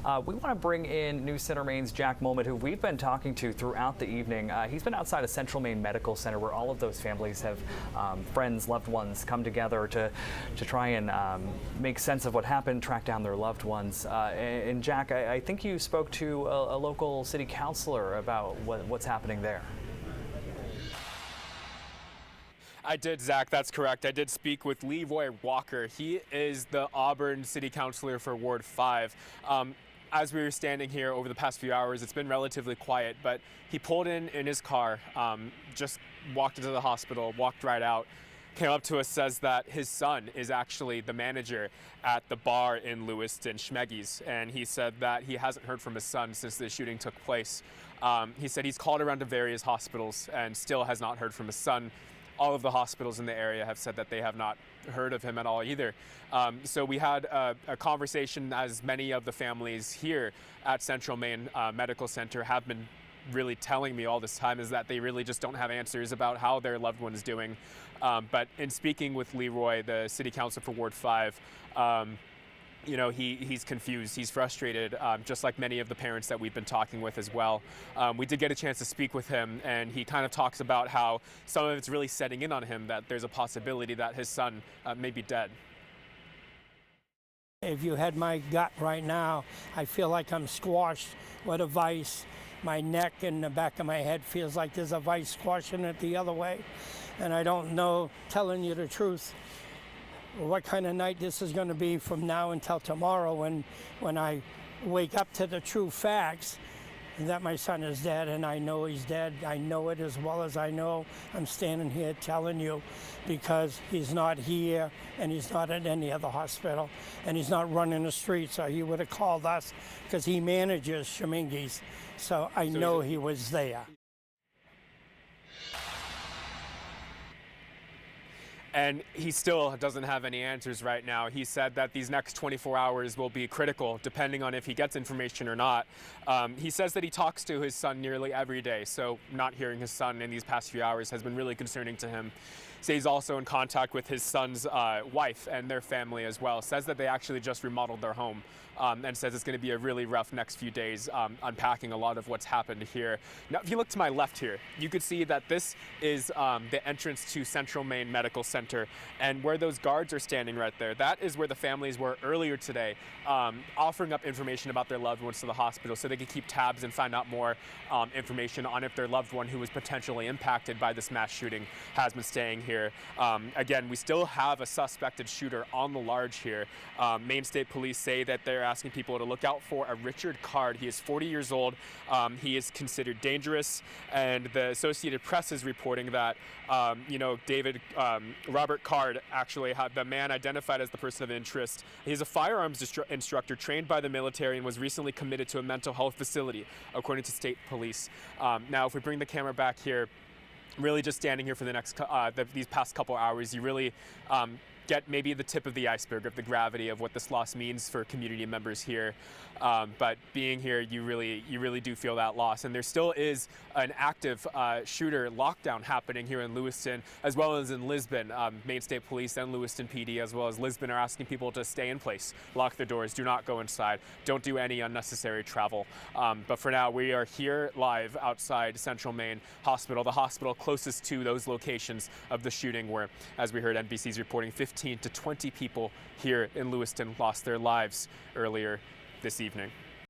We want to bring in News Center Maine's Jack Mulmet, who we've been talking to throughout the evening. He's been outside of Central Maine Medical Center, where all of those families have friends, loved ones come together to try and make sense of what happened, track down their loved ones. And Jack, I think you spoke to a local city councilor about what's happening there. I did, Zach. That's correct. I did speak with Leroy Walker. He is the Auburn City Councilor for Ward 5. As we were standing here over the past few hours, it's been relatively quiet, but he pulled in his car, just walked into the hospital, walked right out, came up to us, says that his son is actually the manager at the bar in Lewiston, Schemengees, and he said that he hasn't heard from his son since the shooting took place. He said he's called around to various hospitals and still has not heard from his son. All of the hospitals in the area have said that they have not heard of him at all either. So we had a conversation, as many of the families here at Central Maine Medical Center have been really telling me all this time, is that they really just don't have answers about how their loved one is doing. But in speaking with Leroy, the city council for Ward 5, you know, he's confused, he's frustrated, just like many of the parents that we've been talking with as well. We did get a chance to speak with him, and he kind of talks about how some of it's really setting in on him, that there's a possibility that his son may be dead. If you had my gut right now, I feel like I'm squashed with a vice. My neck and the back of my head feels like there's a vice squashing it the other way. And I don't know, telling you the truth, what kind of night this is going to be from now until tomorrow when I wake up to the true facts that my son is dead, and I know he's dead. I know it as well as I know I'm standing here telling you, because he's not here and he's not at any other hospital and he's not running the streets, so he would have called us because he manages Schemengees. So I know he was there. And he still doesn't have any answers right now. He said that these next 24 hours will be critical, depending on if he gets information or not. He says that he talks to his son nearly every day, so not hearing his son in these past few hours has been really concerning to him. So he's also in contact with his son's wife and their family as well. Says that they actually just remodeled their home, and says it's going to be a really rough next few days, unpacking a lot of what's happened here. Now, if you look to my left here, you could see that this is the entrance to Central Maine Medical Center, and where those guards are standing right there, that is where the families were earlier today, offering up information about their loved ones to the hospital so they could keep tabs and find out more information on if their loved one who was potentially impacted by this mass shooting has been staying here. Again, we still have a suspected shooter on the large here. Maine State Police say that they're asking people to look out for a Richard Card. He is 40 years old. He is considered dangerous, and the Associated Press is reporting that, you know, Robert Card, actually had the man identified as the person of interest. He's a firearms instructor trained by the military and was recently committed to a mental health facility, according to state police. Now, if we bring the camera back here, really just standing here for the next these past couple hours, you really get maybe the tip of the iceberg of the gravity of what this loss means for community members here. But being here, you really do feel that loss. And there still is an active shooter lockdown happening here in Lewiston, as well as in Lisbon. Maine State Police and Lewiston PD, as well as Lisbon, are asking people to stay in place, lock their doors, do not go inside, don't do any unnecessary travel. But for now, we are here live outside Central Maine Hospital, the hospital closest to those locations of the shooting, where, as we heard NBC's reporting, 15 to 20 people here in Lewiston lost their lives earlier this evening.